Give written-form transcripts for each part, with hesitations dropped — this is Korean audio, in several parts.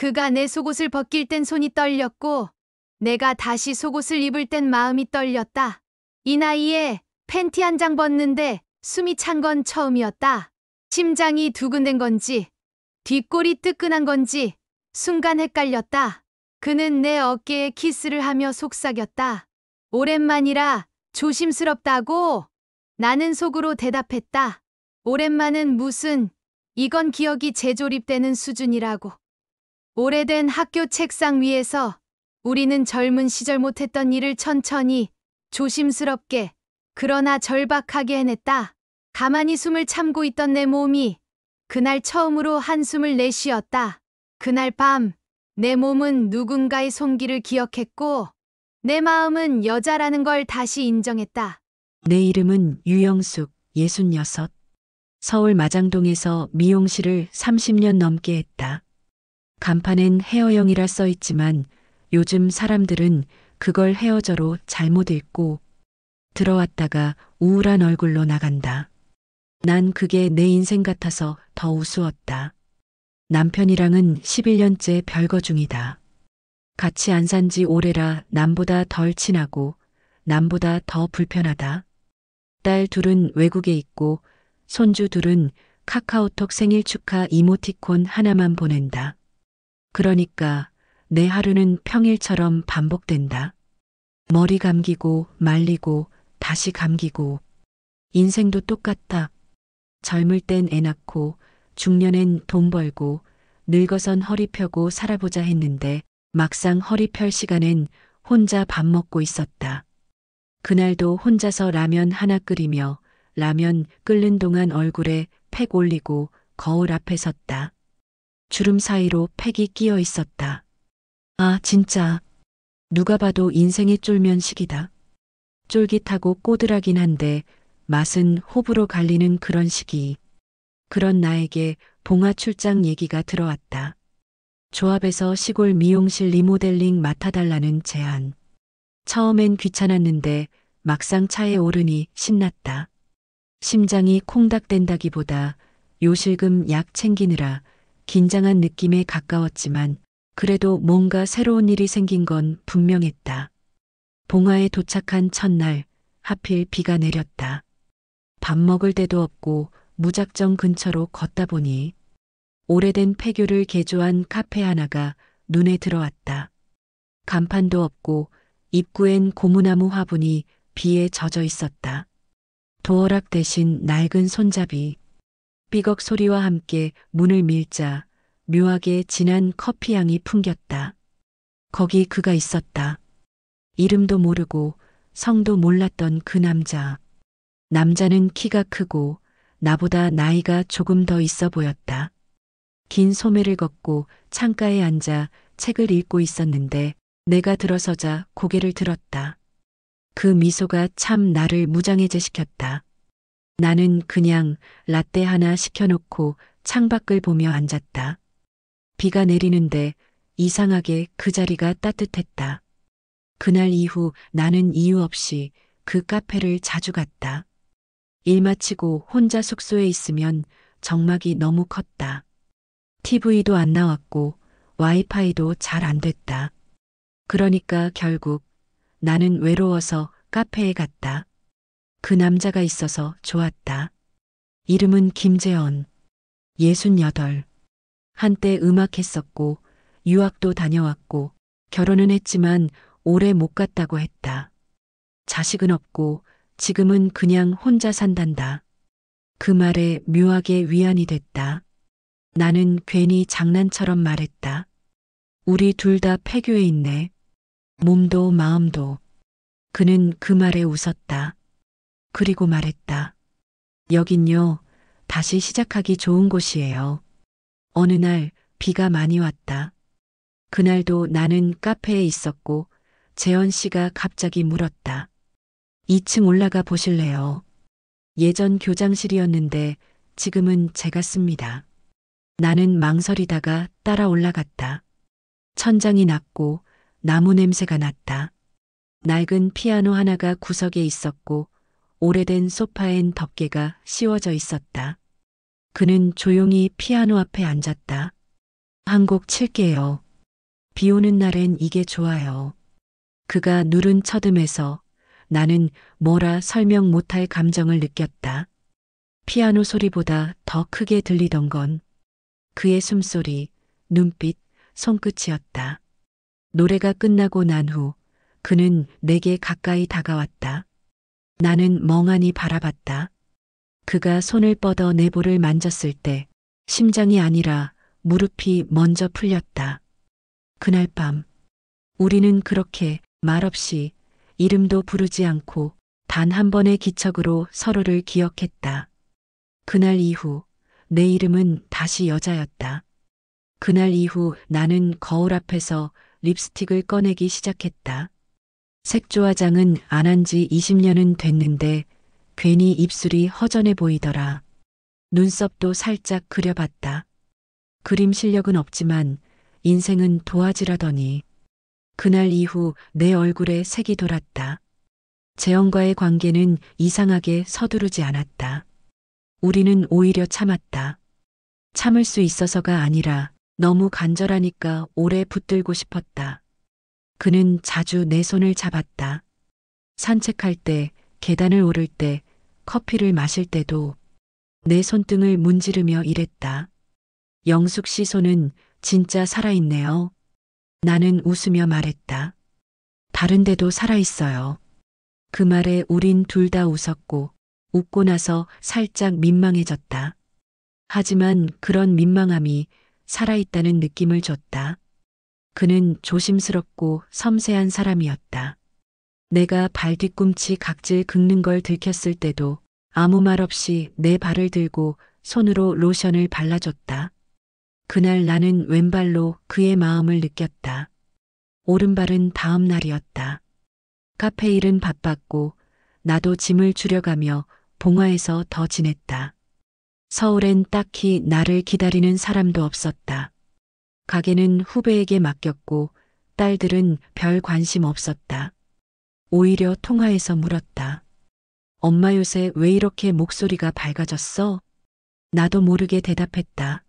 그가 내 속옷을 벗길 땐 손이 떨렸고 내가 다시 속옷을 입을 땐 마음이 떨렸다. 이 나이에 팬티 한 장 벗는데 숨이 찬 건 처음이었다. 심장이 두근댄 건지 뒷골이 뜨끈한 건지 순간 헷갈렸다. 그는 내 어깨에 키스를 하며 속삭였다. 오랜만이라 조심스럽다고? 나는 속으로 대답했다. 오랜만은 무슨, 이건 기억이 재조립되는 수준이라고. 오래된 학교 책상 위에서 우리는 젊은 시절 못했던 일을 천천히, 조심스럽게, 그러나 절박하게 해냈다. 가만히 숨을 참고 있던 내 몸이 그날 처음으로 한숨을 내쉬었다. 그날 밤, 내 몸은 누군가의 손길을 기억했고, 내 마음은 여자라는 걸 다시 인정했다. 내 이름은 유영숙, 66. 서울 마장동에서 미용실을 30년 넘게 했다. 간판엔 헤어영이라 써 있지만 요즘 사람들은 그걸 헤어져로 잘못 읽고 들어왔다가 우울한 얼굴로 나간다. 난 그게 내 인생 같아서 더 우스웠다. 남편이랑은 11년째 별거 중이다. 같이 안 산 지 오래라 남보다 덜 친하고 남보다 더 불편하다. 딸 둘은 외국에 있고 손주 둘은 카카오톡 생일 축하 이모티콘 하나만 보낸다. 그러니까 내 하루는 평일처럼 반복된다. 머리 감기고 말리고 다시 감기고. 인생도 똑같다. 젊을 땐 애 낳고 중년엔 돈 벌고 늙어선 허리 펴고 살아보자 했는데 막상 허리 펼 시간엔 혼자 밥 먹고 있었다. 그날도 혼자서 라면 하나 끓이며 라면 끓는 동안 얼굴에 팩 올리고 거울 앞에 섰다. 주름 사이로 팩이 끼어 있었다. 아, 진짜. 누가 봐도 인생의 쫄면식이다. 쫄깃하고 꼬들하긴 한데 맛은 호불호 갈리는 그런 시기. 그런 나에게 봉화 출장 얘기가 들어왔다. 조합에서 시골 미용실 리모델링 맡아달라는 제안. 처음엔 귀찮았는데 막상 차에 오르니 신났다. 심장이 콩닥댄다기보다 요실금 약 챙기느라 긴장한 느낌에 가까웠지만 그래도 뭔가 새로운 일이 생긴 건 분명했다. 봉화에 도착한 첫날 하필 비가 내렸다. 밥 먹을 데도 없고 무작정 근처로 걷다 보니 오래된 폐교를 개조한 카페 하나가 눈에 들어왔다. 간판도 없고 입구엔 고무나무 화분이 비에 젖어 있었다. 도어락 대신 낡은 손잡이. 삐걱 소리와 함께 문을 밀자 묘하게 진한 커피 향이 풍겼다. 거기 그가 있었다. 이름도 모르고 성도 몰랐던 그 남자. 남자는 키가 크고 나보다 나이가 조금 더 있어 보였다. 긴 소매를 걷고 창가에 앉아 책을 읽고 있었는데 내가 들어서자 고개를 들었다. 그 미소가 참 나를 무장해제 시켰다. 나는 그냥 라떼 하나 시켜놓고 창밖을 보며 앉았다. 비가 내리는데 이상하게 그 자리가 따뜻했다. 그날 이후 나는 이유 없이 그 카페를 자주 갔다. 일 마치고 혼자 숙소에 있으면 정막이 너무 컸다. TV도 안 나왔고 와이파이도 잘 안 됐다. 그러니까 결국 나는 외로워서 카페에 갔다. 그 남자가 있어서 좋았다. 이름은 김재원. 68. 한때 음악했었고 유학도 다녀왔고 결혼은 했지만 오래 못 갔다고 했다. 자식은 없고 지금은 그냥 혼자 산단다. 그 말에 묘하게 위안이 됐다. 나는 괜히 장난처럼 말했다. 우리 둘 다 폐교에 있네. 몸도 마음도. 그는 그 말에 웃었다. 그리고 말했다. 여긴요, 다시 시작하기 좋은 곳이에요. 어느 날 비가 많이 왔다. 그날도 나는 카페에 있었고 재원 씨가 갑자기 물었다. 2층 올라가 보실래요? 예전 교장실이었는데 지금은 제가 씁니다. 나는 망설이다가 따라 올라갔다. 천장이 낮고 나무 냄새가 났다. 낡은 피아노 하나가 구석에 있었고 오래된 소파엔 덮개가 씌워져 있었다. 그는 조용히 피아노 앞에 앉았다. 한 곡 칠게요. 비 오는 날엔 이게 좋아요. 그가 누른 첫음에서 나는 뭐라 설명 못할 감정을 느꼈다. 피아노 소리보다 더 크게 들리던 건 그의 숨소리, 눈빛, 손끝이었다. 노래가 끝나고 난 후 그는 내게 가까이 다가왔다. 나는 멍하니 바라봤다. 그가 손을 뻗어 내 볼을 만졌을 때 심장이 아니라 무릎이 먼저 풀렸다. 그날 밤 우리는 그렇게 말없이 이름도 부르지 않고 단 한 번의 기척으로 서로를 기억했다. 그날 이후 내 이름은 다시 여자였다. 그날 이후 나는 거울 앞에서 립스틱을 꺼내기 시작했다. 색조화장은 안 한 지 20년은 됐는데 괜히 입술이 허전해 보이더라. 눈썹도 살짝 그려봤다. 그림 실력은 없지만 인생은 도화지라더니 그날 이후 내 얼굴에 색이 돌았다. 재영과의 관계는 이상하게 서두르지 않았다. 우리는 오히려 참았다. 참을 수 있어서가 아니라 너무 간절하니까 오래 붙들고 싶었다. 그는 자주 내 손을 잡았다. 산책할 때, 계단을 오를 때, 커피를 마실 때도 내 손등을 문지르며 이랬다. 영숙 씨 손은 진짜 살아있네요. 나는 웃으며 말했다. 다른 데도 살아있어요. 그 말에 우린 둘 다 웃었고 웃고 나서 살짝 민망해졌다. 하지만 그런 민망함이 살아있다는 느낌을 줬다. 그는 조심스럽고 섬세한 사람이었다. 내가 발 뒤꿈치 각질 긁는 걸 들켰을 때도 아무 말 없이 내 발을 들고 손으로 로션을 발라줬다. 그날 나는 왼발로 그의 마음을 느꼈다. 오른발은 다음 날이었다. 카페 일은 바빴고 나도 짐을 줄여가며 봉화에서 더 지냈다. 서울엔 딱히 나를 기다리는 사람도 없었다. 가게는 후배에게 맡겼고 딸들은 별 관심 없었다. 오히려 통화해서 물었다. 엄마 요새 왜 이렇게 목소리가 밝아졌어? 나도 모르게 대답했다.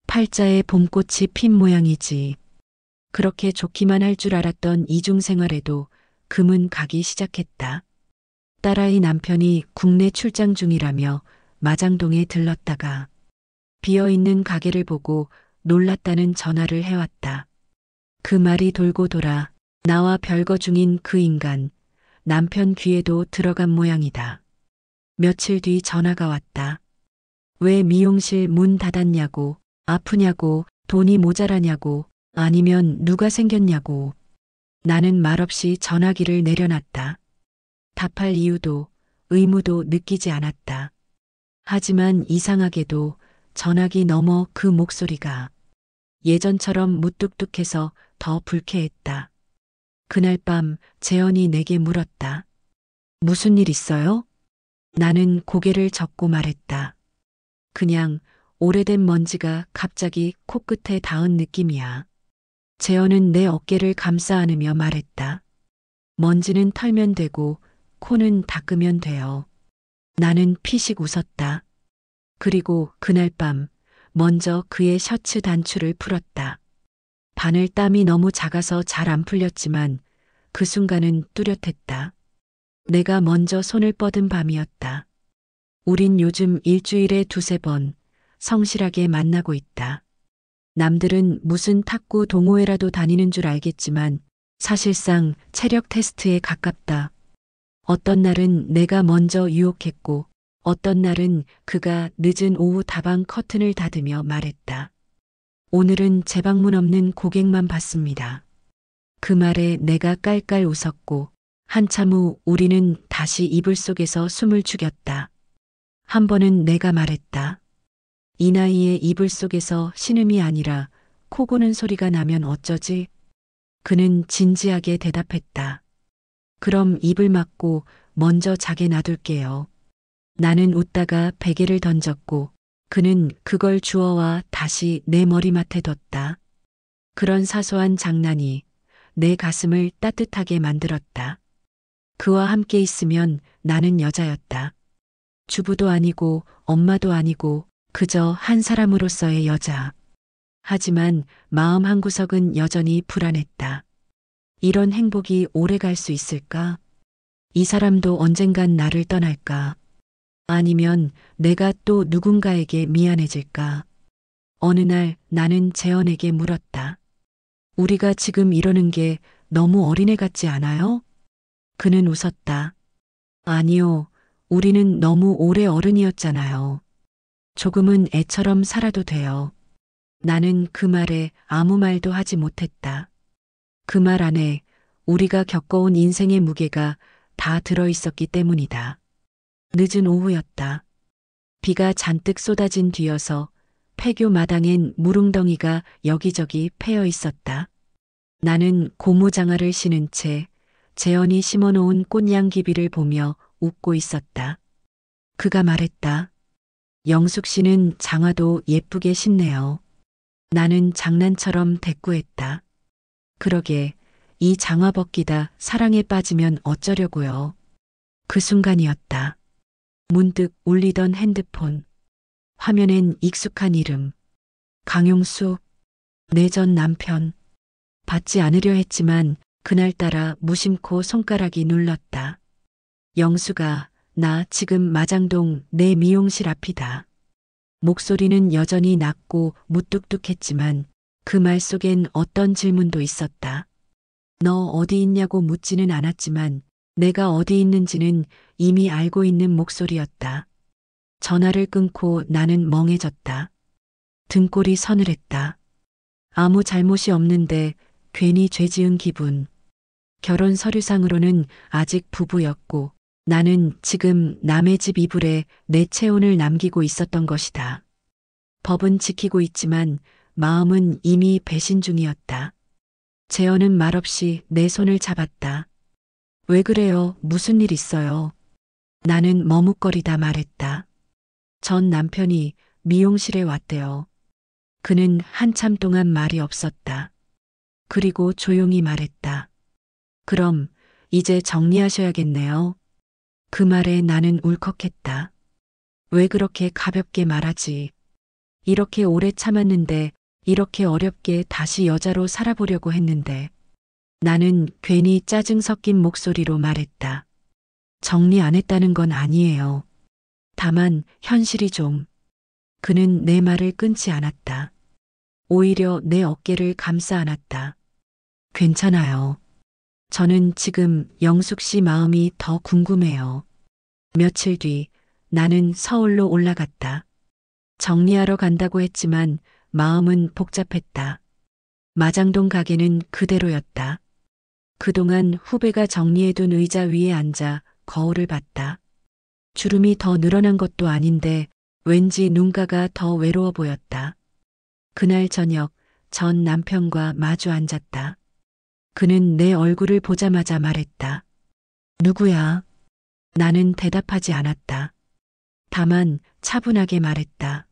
팔자에 봄꽃이 핀 모양이지. 그렇게 좋기만 할 줄 알았던 이중생활에도 금은 가기 시작했다. 딸아이 남편이 국내 출장 중이라며 마장동에 들렀다가 비어있는 가게를 보고 놀랐다는 전화를 해왔다. 그 말이 돌고 돌아 나와 별거 중인 그 인간, 남편 귀에도 들어간 모양이다. 며칠 뒤 전화가 왔다. 왜 미용실 문 닫았냐고, 아프냐고, 돈이 모자라냐고, 아니면 누가 생겼냐고. 나는 말없이 전화기를 내려놨다. 답할 이유도 의무도 느끼지 않았다. 하지만 이상하게도 전화기 너머 그 목소리가 예전처럼 무뚝뚝해서 더 불쾌했다. 그날 밤 재현이 내게 물었다. 무슨 일 있어요? 나는 고개를 젓고 말했다. 그냥 오래된 먼지가 갑자기 코끝에 닿은 느낌이야. 재현은 내 어깨를 감싸 안으며 말했다. 먼지는 털면 되고 코는 닦으면 돼요. 나는 피식 웃었다. 그리고 그날 밤 먼저 그의 셔츠 단추를 풀었다. 바늘 땀이 너무 작아서 잘 안 풀렸지만 그 순간은 뚜렷했다. 내가 먼저 손을 뻗은 밤이었다. 우린 요즘 일주일에 두세 번 성실하게 만나고 있다. 남들은 무슨 탁구 동호회라도 다니는 줄 알겠지만 사실상 체력 테스트에 가깝다. 어떤 날은 내가 먼저 유혹했고 어떤 날은 그가 늦은 오후 다방 커튼을 닫으며 말했다. 오늘은 재방문 없는 고객만 받습니다. 그 말에 내가 깔깔 웃었고 한참 후 우리는 다시 이불 속에서 숨을 죽였다. 한 번은 내가 말했다. 이 나이에 이불 속에서 신음이 아니라 코 고는 소리가 나면 어쩌지? 그는 진지하게 대답했다. 그럼 입을 막고 먼저 자게 놔둘게요. 나는 웃다가 베개를 던졌고 그는 그걸 주워와 다시 내 머리맡에 뒀다. 그런 사소한 장난이 내 가슴을 따뜻하게 만들었다. 그와 함께 있으면 나는 여자였다. 주부도 아니고 엄마도 아니고 그저 한 사람으로서의 여자. 하지만 마음 한구석은 여전히 불안했다. 이런 행복이 오래 갈 수 있을까? 이 사람도 언젠간 나를 떠날까? 아니면 내가 또 누군가에게 미안해질까? 어느 날 나는 재현에게 물었다. 우리가 지금 이러는 게 너무 어린애 같지 않아요? 그는 웃었다. 아니요, 우리는 너무 오래 어른이었잖아요. 조금은 애처럼 살아도 돼요. 나는 그 말에 아무 말도 하지 못했다. 그 말 안에 우리가 겪어온 인생의 무게가 다 들어 있었기 때문이다. 늦은 오후였다. 비가 잔뜩 쏟아진 뒤여서 폐교 마당엔 무릉덩이가 여기저기 패여 있었다. 나는 고무장화를 신은 채 재현이 심어놓은 꽃향기비를 보며 웃고 있었다. 그가 말했다. 영숙 씨는 장화도 예쁘게 신네요. 나는 장난처럼 대꾸했다. 그러게, 이 장화 벗기다 사랑에 빠지면 어쩌려고요. 그 순간이었다. 문득 울리던 핸드폰. 화면엔 익숙한 이름. 강용수, 내 전 남편. 받지 않으려 했지만 그날따라 무심코 손가락이 눌렀다. 영수가, 나 지금 마장동 내 미용실 앞이다. 목소리는 여전히 낮고 무뚝뚝했지만 그 말 속엔 어떤 질문도 있었다. 너 어디 있냐고 묻지는 않았지만 내가 어디 있는지는 이미 알고 있는 목소리였다. 전화를 끊고 나는 멍해졌다. 등골이 서늘했다. 아무 잘못이 없는데 괜히 죄 지은 기분. 결혼 서류상으로는 아직 부부였고 나는 지금 남의 집 이불에 내 체온을 남기고 있었던 것이다. 법은 지키고 있지만 마음은 이미 배신 중이었다. 재현은 말없이 내 손을 잡았다. 왜 그래요? 무슨 일 있어요? 나는 머뭇거리다 말했다. 전 남편이 미용실에 왔대요. 그는 한참 동안 말이 없었다. 그리고 조용히 말했다. 그럼 이제 정리하셔야겠네요. 그 말에 나는 울컥했다. 왜 그렇게 가볍게 말하지? 이렇게 오래 참았는데 이렇게 어렵게 다시 여자로 살아보려고 했는데 나는 괜히 짜증 섞인 목소리로 말했다. 정리 안 했다는 건 아니에요. 다만 현실이 좀. 그는 내 말을 끊지 않았다. 오히려 내 어깨를 감싸 안았다. 괜찮아요. 저는 지금 영숙 씨 마음이 더 궁금해요. 며칠 뒤 나는 서울로 올라갔다. 정리하러 간다고 했지만 마음은 복잡했다. 마장동 가게는 그대로였다. 그동안 후배가 정리해둔 의자 위에 앉아 거울을 봤다. 주름이 더 늘어난 것도 아닌데 왠지 눈가가 더 외로워 보였다. 그날 저녁 전 남편과 마주 앉았다. 그는 내 얼굴을 보자마자 말했다. 누구야? 나는 대답하지 않았다. 다만 차분하게 말했다.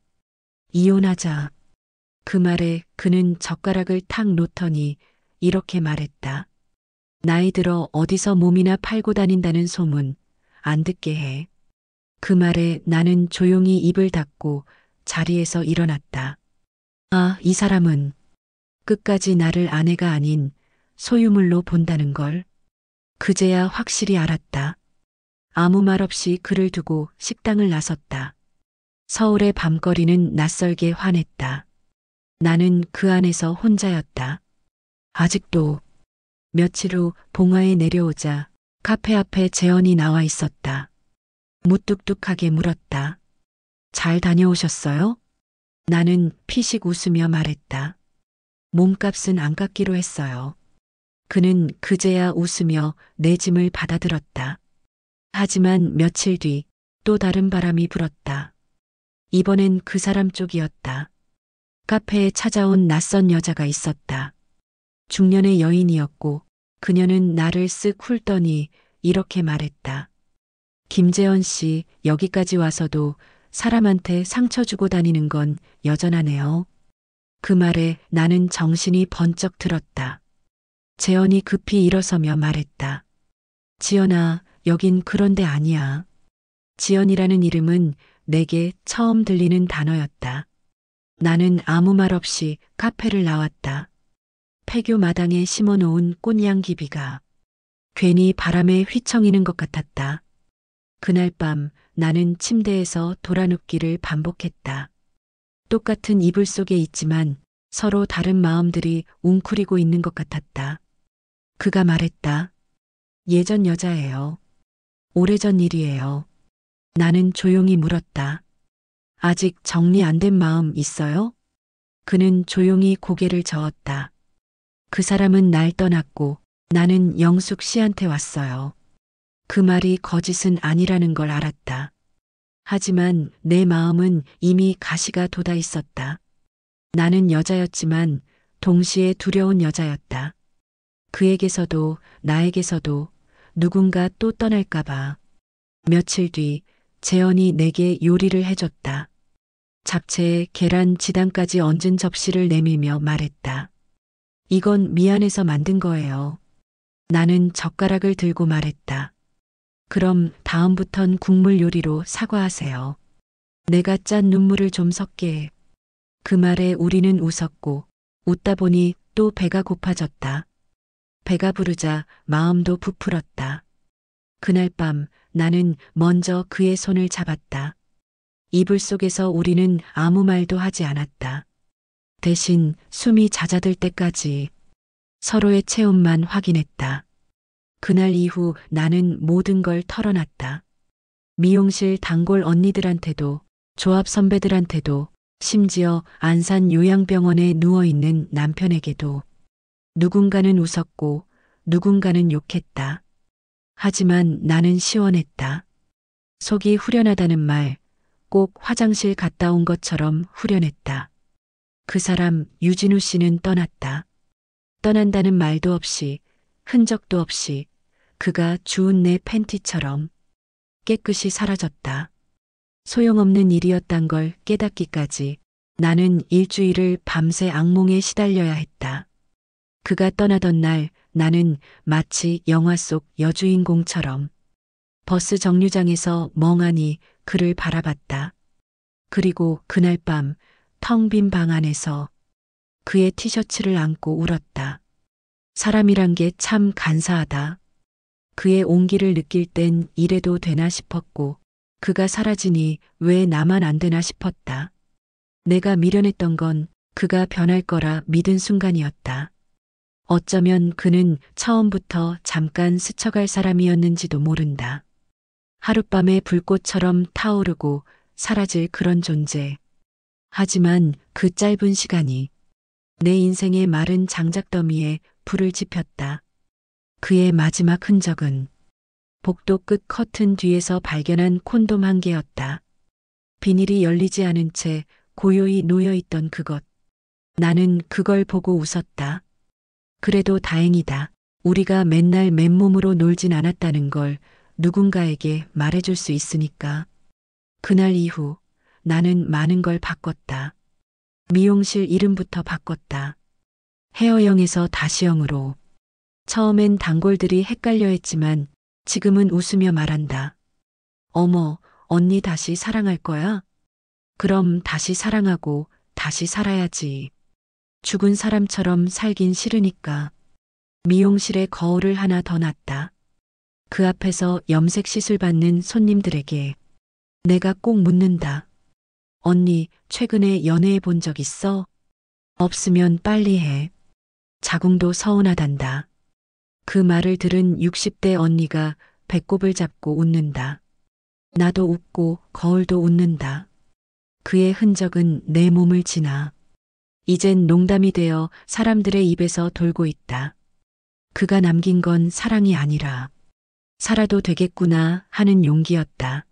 이혼하자. 그 말에 그는 젓가락을 탁 놓더니 이렇게 말했다. 나이 들어 어디서 몸이나 팔고 다닌다는 소문 안 듣게 해. 그 말에 나는 조용히 입을 닫고 자리에서 일어났다. 아, 이 사람은 끝까지 나를 아내가 아닌 소유물로 본다는 걸. 그제야 확실히 알았다. 아무 말 없이 그를 두고 식당을 나섰다. 서울의 밤거리는 낯설게 환했다. 나는 그 안에서 혼자였다. 아직도. 며칠 후 봉화에 내려오자 카페 앞에 재현이 나와 있었다. 무뚝뚝하게 물었다. 잘 다녀오셨어요? 나는 피식 웃으며 말했다. 몸값은 안 깎기로 했어요. 그는 그제야 웃으며 내 짐을 받아들었다. 하지만 며칠 뒤 또 다른 바람이 불었다. 이번엔 그 사람 쪽이었다. 카페에 찾아온 낯선 여자가 있었다. 중년의 여인이었고 그녀는 나를 쓱 훑더니 이렇게 말했다. 김재현 씨, 여기까지 와서도 사람한테 상처 주고 다니는 건 여전하네요. 그 말에 나는 정신이 번쩍 들었다. 재현이 급히 일어서며 말했다. 지연아, 여긴 그런 데 아니야. 지연이라는 이름은 내게 처음 들리는 단어였다. 나는 아무 말 없이 카페를 나왔다. 폐교 마당에 심어놓은 꽃향기비가 괜히 바람에 휘청이는 것 같았다. 그날 밤 나는 침대에서 돌아눕기를 반복했다. 똑같은 이불 속에 있지만 서로 다른 마음들이 웅크리고 있는 것 같았다. 그가 말했다. 예전 여자예요. 오래전 일이에요. 나는 조용히 물었다. 아직 정리 안 된 마음 있어요? 그는 조용히 고개를 저었다. 그 사람은 날 떠났고 나는 영숙 씨한테 왔어요. 그 말이 거짓은 아니라는 걸 알았다. 하지만 내 마음은 이미 가시가 돋아 있었다. 나는 여자였지만 동시에 두려운 여자였다. 그에게서도 나에게서도 누군가 또 떠날까봐. 며칠 뒤 재현이 내게 요리를 해줬다. 잡채에 계란 지단까지 얹은 접시를 내밀며 말했다. 이건 미안해서 만든 거예요. 나는 젓가락을 들고 말했다. 그럼 다음부턴 국물 요리로 사과하세요. 내가 짠 눈물을 좀 섞게. 그 말에 우리는 웃었고 웃다 보니 또 배가 고파졌다. 배가 부르자 마음도 부풀었다. 그날 밤 나는 먼저 그의 손을 잡았다. 이불 속에서 우리는 아무 말도 하지 않았다. 대신 숨이 잦아들 때까지 서로의 체온만 확인했다. 그날 이후 나는 모든 걸 털어놨다. 미용실 단골 언니들한테도, 조합 선배들한테도, 심지어 안산 요양병원에 누워있는 남편에게도. 누군가는 웃었고 누군가는 욕했다. 하지만 나는 시원했다. 속이 후련하다는 말, 꼭 화장실 갔다 온 것처럼 후련했다. 그 사람 유진우 씨는 떠났다. 떠난다는 말도 없이, 흔적도 없이 그가 주운 내 팬티처럼 깨끗이 사라졌다. 소용없는 일이었단 걸 깨닫기까지 나는 일주일을 밤새 악몽에 시달려야 했다. 그가 떠나던 날 나는 마치 영화 속 여주인공처럼 버스 정류장에서 멍하니 그를 바라봤다. 그리고 그날 밤 텅 빈 방 안에서 그의 티셔츠를 안고 울었다. 사람이란 게 참 간사하다. 그의 온기를 느낄 땐 이래도 되나 싶었고 그가 사라지니 왜 나만 안 되나 싶었다. 내가 미련했던 건 그가 변할 거라 믿은 순간이었다. 어쩌면 그는 처음부터 잠깐 스쳐갈 사람이었는지도 모른다. 하룻밤의 불꽃처럼 타오르고 사라질 그런 존재. 하지만 그 짧은 시간이 내 인생의 마른 장작더미에 불을 지폈다. 그의 마지막 흔적은 복도 끝 커튼 뒤에서 발견한 콘돔 한 개였다. 비닐이 열리지 않은 채 고요히 놓여있던 그것. 나는 그걸 보고 웃었다. 그래도 다행이다. 우리가 맨날 맨몸으로 놀진 않았다는 걸 누군가에게 말해줄 수 있으니까. 그날 이후 나는 많은 걸 바꿨다. 미용실 이름부터 바꿨다. 헤어형에서 다시형으로. 처음엔 단골들이 헷갈려 했지만 지금은 웃으며 말한다. 어머, 언니 다시 사랑할 거야? 그럼 다시 사랑하고 다시 살아야지. 죽은 사람처럼 살긴 싫으니까. 미용실에 거울을 하나 더 놨다. 그 앞에서 염색 시술 받는 손님들에게 내가 꼭 묻는다. 언니, 최근에 연애해 본 적 있어? 없으면 빨리 해. 자궁도 서운하단다. 그 말을 들은 60대 언니가 배꼽을 잡고 웃는다. 나도 웃고 거울도 웃는다. 그의 흔적은 내 몸을 지나. 이젠 농담이 되어 사람들의 입에서 돌고 있다. 그가 남긴 건 사랑이 아니라 살아도 되겠구나 하는 용기였다.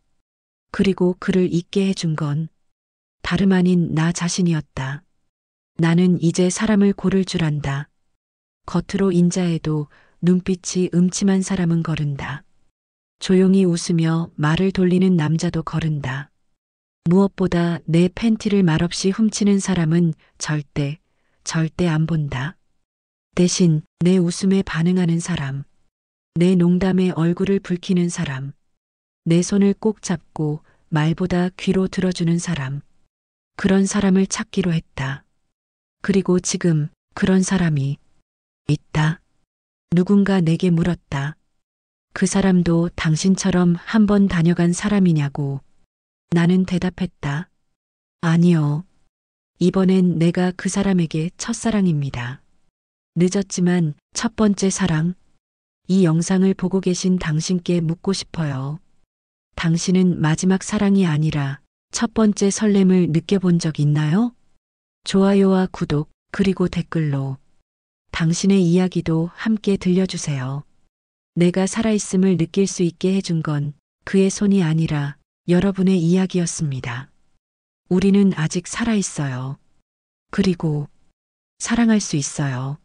그리고 그를 잊게 해준 건 다름 아닌 나 자신이었다. 나는 이제 사람을 고를 줄 안다. 겉으로 인자해도 눈빛이 음침한 사람은 거른다. 조용히 웃으며 말을 돌리는 남자도 거른다. 무엇보다 내 팬티를 말없이 훔치는 사람은 절대 안 본다. 대신 내 웃음에 반응하는 사람, 내 농담에 얼굴을 붉히는 사람, 내 손을 꼭 잡고 말보다 귀로 들어주는 사람, 그런 사람을 찾기로 했다. 그리고 지금 그런 사람이 있다. 누군가 내게 물었다. 그 사람도 당신처럼 한 번 다녀간 사람이냐고. 나는 대답했다. 아니요. 이번엔 내가 그 사람에게 첫사랑입니다. 늦었지만 첫 번째 사랑. 이 영상을 보고 계신 당신께 묻고 싶어요. 당신은 마지막 사랑이 아니라 첫 번째 설렘을 느껴본 적 있나요? 좋아요와 구독, 그리고 댓글로 당신의 이야기도 함께 들려주세요. 내가 살아있음을 느낄 수 있게 해준 건 그의 손이 아니라 여러분의 이야기였습니다. 우리는 아직 살아있어요. 그리고 사랑할 수 있어요.